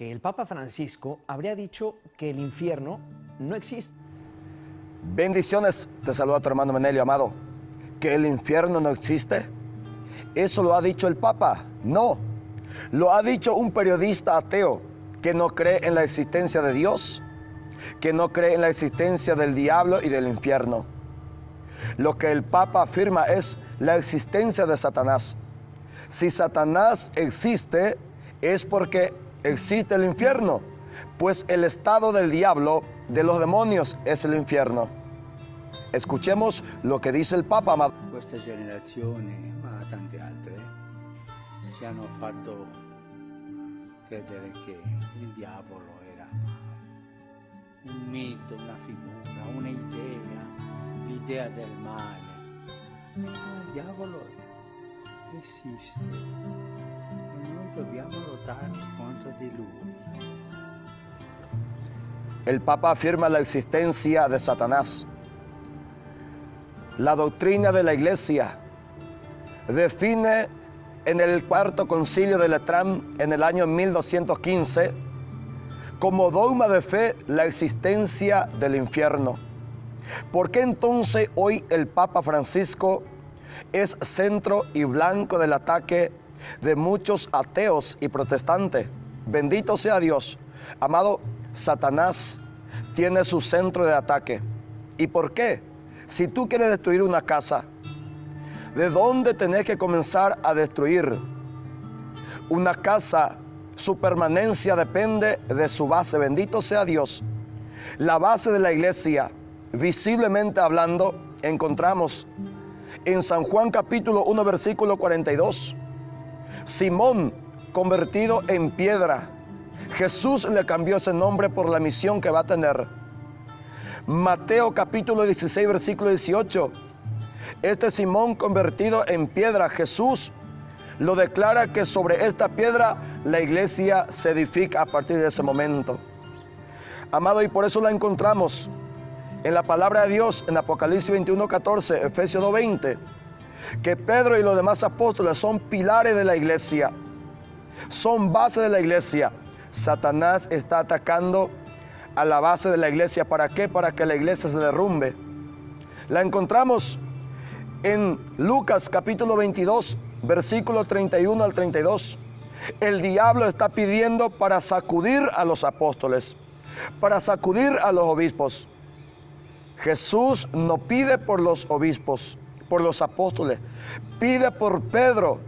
que el Papa Francisco habría dicho que el infierno no existe. Bendiciones, te saluda tu hermano Menelio amado. ¿Que el infierno no existe? ¿Eso lo ha dicho el Papa? No, lo ha dicho un periodista ateo que no cree en la existencia de Dios, que no cree en la existencia del diablo y del infierno. Lo que el Papa afirma es la existencia de Satanás. Si Satanás existe, es porque existe el infierno, pues el estado del diablo, de los demonios, es el infierno. Escuchemos lo que dice el Papa, amado. Questa generazione, ma tante altre, ci hanno fatto credere che il diavolo era un mito, una figura, un'idea, l'idea del male. Ma il diavolo esiste e noi dobbiamo lottare contro di lui. El Papa afirma la existencia de Satanás. La doctrina de la Iglesia define en el Cuarto Concilio de Letrán en el año 1215 como dogma de fe la existencia del infierno. ¿Por qué entonces hoy el Papa Francisco es centro y blanco del ataque de muchos ateos y protestantes? Bendito sea Dios. Amado, Satanás tiene su centro de ataque. ¿Y por qué? Si tú quieres destruir una casa, ¿de dónde tenés que comenzar a destruir? Una casa, su permanencia depende de su base. Bendito sea Dios. La base de la iglesia, visiblemente hablando, encontramos en San Juan capítulo 1, versículo 42. Simón, convertido en piedra. Jesús le cambió ese nombre por la misión que va a tener. Mateo capítulo 16, versículo 18. Este Simón convertido en piedra, Jesús lo declara que sobre esta piedra la iglesia se edifica a partir de ese momento. Amado, y por eso la encontramos en la palabra de Dios en Apocalipsis 21, 14, Efesios 2, 20, que Pedro y los demás apóstoles son pilares de la iglesia, son base de la iglesia. Satanás está atacando a la base de la iglesia. ¿Para qué? Para que la iglesia se derrumbe. La encontramos en Lucas capítulo 22, versículo 31 al 32. El diablo está pidiendo para sacudir a los apóstoles, para sacudir a los obispos. Jesús no pide por los obispos, por los apóstoles, pide por Pedro.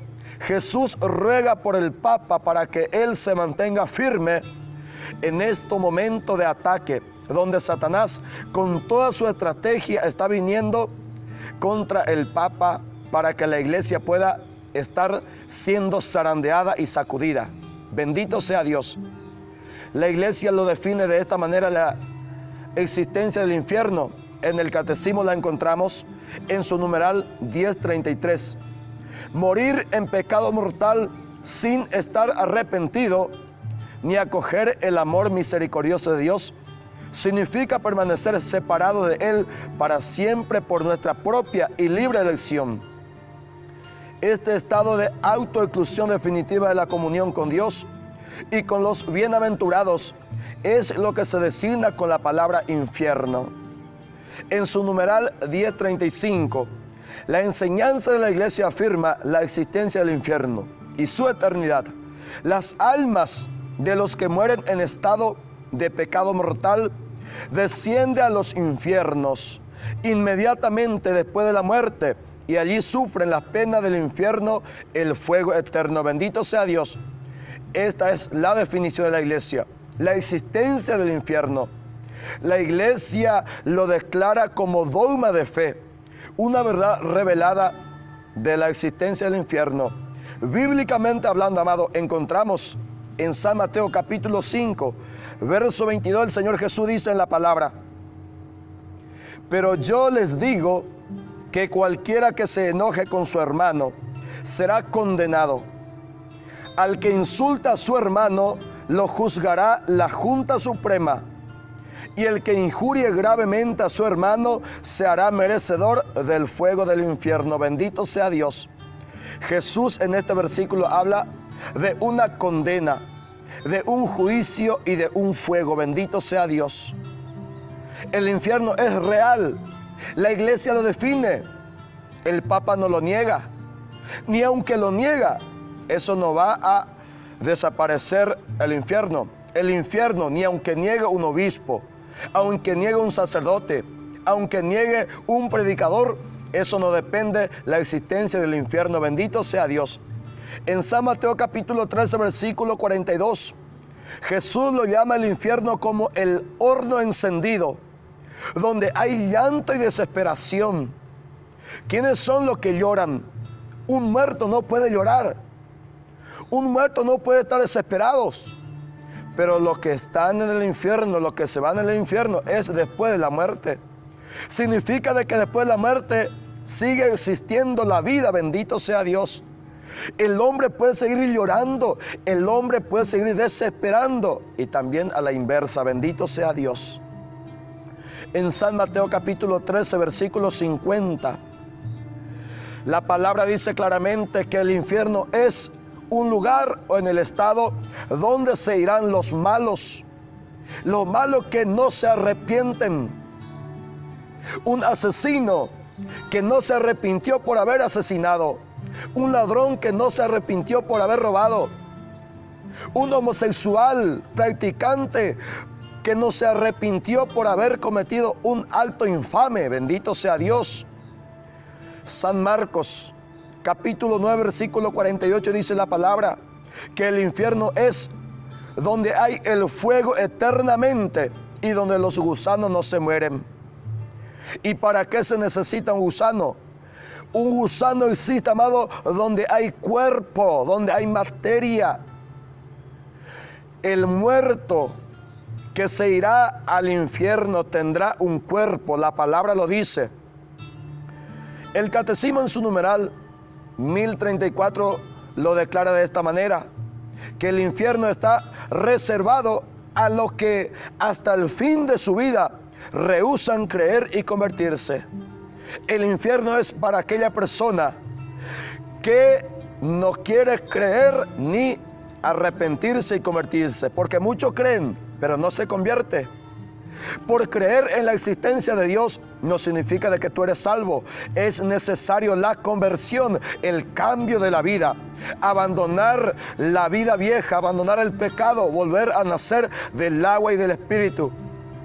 Jesús ruega por el Papa para que él se mantenga firme en este momento de ataque, donde Satanás con toda su estrategia está viniendo contra el Papa para que la iglesia pueda estar siendo zarandeada y sacudida. Bendito sea Dios. La iglesia lo define de esta manera, la existencia del infierno. En el catecismo la encontramos en su numeral 1033. Morir en pecado mortal sin estar arrepentido ni acoger el amor misericordioso de Dios significa permanecer separado de Él para siempre por nuestra propia y libre elección. Este estado de autoexclusión definitiva de la comunión con Dios y con los bienaventurados es lo que se designa con la palabra infierno. En su numeral 1035, la enseñanza de la iglesia afirma la existencia del infierno y su eternidad. Las almas de los que mueren en estado de pecado mortal descienden a los infiernos inmediatamente después de la muerte y allí sufren las penas del infierno, el fuego eterno. Bendito sea Dios. Esta es la definición de la iglesia, la existencia del infierno. La iglesia lo declara como dogma de fe, una verdad revelada de la existencia del infierno. Bíblicamente hablando, amado, encontramos en San Mateo capítulo 5, verso 22, el Señor Jesús dice en la palabra: pero yo les digo que cualquiera que se enoje con su hermano será condenado. Al que insulta a su hermano lo juzgará la Junta Suprema, y el que injurie gravemente a su hermano se hará merecedor del fuego del infierno. Bendito sea Dios. Jesús en este versículo habla de una condena. de un juicio y de un fuego. Bendito sea Dios. El infierno es real. La iglesia lo define. El Papa no lo niega. Ni aunque lo niega, eso no va a desaparecer el infierno. El infierno, ni aunque niegue un obispo, aunque niegue un sacerdote, aunque niegue un predicador, eso no depende la existencia del infierno. Bendito sea Dios. En San Mateo capítulo 13, versículo 42, Jesús lo llama el infierno como el horno encendido, donde hay llanto y desesperación. ¿Quiénes son los que lloran? Un muerto no puede llorar. Un muerto no puede estar desesperados. Pero los que están en el infierno, los que se van en el infierno, es después de la muerte. Significa de que después de la muerte sigue existiendo la vida. Bendito sea Dios. El hombre puede seguir llorando, el hombre puede seguir desesperando, y también a la inversa. Bendito sea Dios. En San Mateo capítulo 13, versículo 50, la palabra dice claramente que el infierno es un lugar o en el estado donde se irán los malos que no se arrepienten. Un asesino que no se arrepintió por haber asesinado, un ladrón que no se arrepintió por haber robado, un homosexual practicante que no se arrepintió por haber cometido un acto infame. Bendito sea Dios. San Marcos capítulo 9, versículo 48 dice la palabra que el infierno es donde hay el fuego eternamente y donde los gusanos no se mueren. ¿Y para qué se necesita un gusano? Un gusano existe, amado, donde hay cuerpo, donde hay materia. El muerto que se irá al infierno tendrá un cuerpo, la palabra lo dice. El catecismo en su numeral 1034 lo declara de esta manera, que el infierno está reservado a los que hasta el fin de su vida rehúsan creer y convertirse. El infierno es para aquella persona que no quiere creer ni arrepentirse y convertirse, porque muchos creen, pero no se convierte. Por creer en la existencia de Dios no significa de que tú eres salvo. Es necesario la conversión, el cambio de la vida, abandonar la vida vieja, abandonar el pecado, volver a nacer del agua y del Espíritu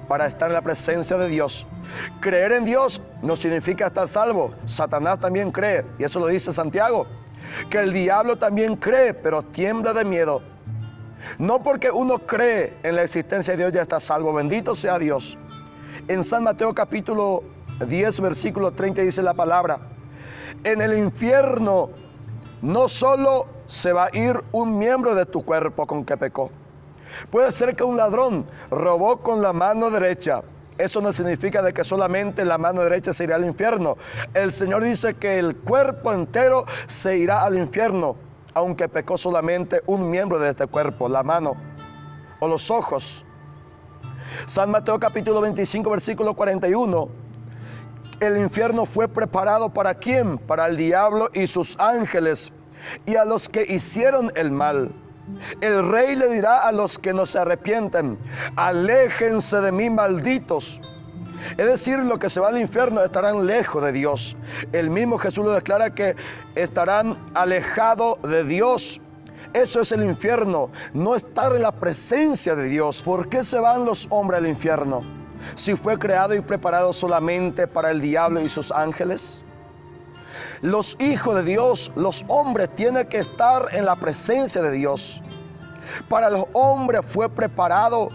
para estar en la presencia de Dios. Creer en Dios no significa estar salvo. Satanás también cree, y eso lo dice Santiago, que el diablo también cree, pero tiembla de miedo. No porque uno cree en la existencia de Dios ya está salvo. Bendito sea Dios. En San Mateo capítulo 10, versículo 30 dice la palabra: en el infierno no solo se va a ir un miembro de tu cuerpo con que pecó. Puede ser que un ladrón robó con la mano derecha. Eso no significa de que solamente la mano derecha se irá al infierno. El Señor dice que el cuerpo entero se irá al infierno, aunque pecó solamente un miembro de este cuerpo, la mano o los ojos. San Mateo capítulo 25, versículo 41. El infierno fue preparado ¿para quién? Para el diablo y sus ángeles y a los que hicieron el mal. El rey le dirá a los que no se arrepienten: aléjense de mí, malditos. Es decir, los que se van al infierno estarán lejos de Dios. El mismo Jesús lo declara, que estarán alejados de Dios. Eso es el infierno, no estar en la presencia de Dios. ¿Por qué se van los hombres al infierno si fue creado y preparado solamente para el diablo y sus ángeles? Los hijos de Dios, los hombres, tienen que estar en la presencia de Dios. Para los hombres fue preparado,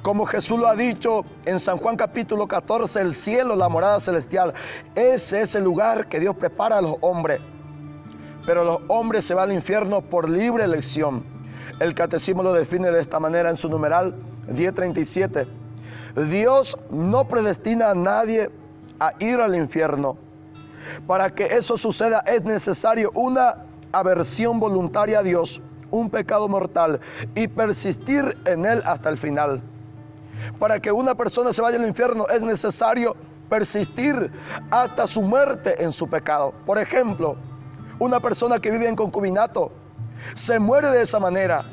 como Jesús lo ha dicho en San Juan capítulo 14, el cielo, la morada celestial. Ese es el lugar que Dios prepara a los hombres. Pero los hombres se van al infierno por libre elección. El catecismo lo define de esta manera en su numeral 1037. Dios no predestina a nadie a ir al infierno. Para que eso suceda es necesario una aversión voluntaria a Dios, un pecado mortal, y persistir en él hasta el final. Para que una persona se vaya al infierno es necesario persistir hasta su muerte en su pecado. Por ejemplo, una persona que vive en concubinato se muere de esa manera,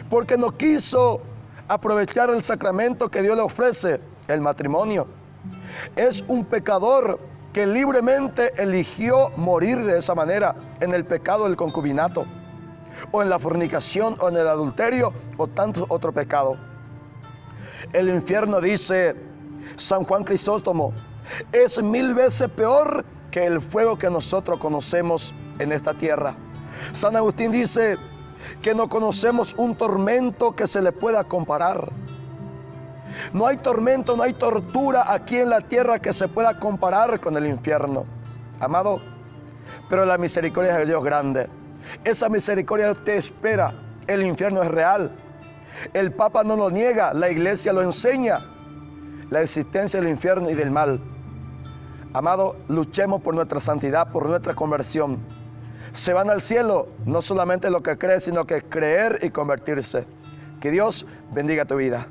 porque no quiso aprovechar el sacramento que Dios le ofrece, el matrimonio. Es un pecador que libremente eligió morir de esa manera, en el pecado del concubinato, o en la fornicación, o en el adulterio, o tantos otros pecados. El infierno, dice San Juan Crisóstomo, es 1000 veces peor que el fuego que nosotros conocemos en esta tierra. San Agustín dice que no conocemos un tormento que se le pueda comparar. No hay tormento, no hay tortura aquí en la tierra que se pueda comparar con el infierno. Amado, pero la misericordia de Dios es grande. Esa misericordia te espera. El infierno es real. El Papa no lo niega, la Iglesia lo enseña. La existencia del infierno y del mal. Amado, luchemos por nuestra santidad, por nuestra conversión. Se van al cielo, no solamente lo que cree, sino que creer y convertirse. Que Dios bendiga tu vida.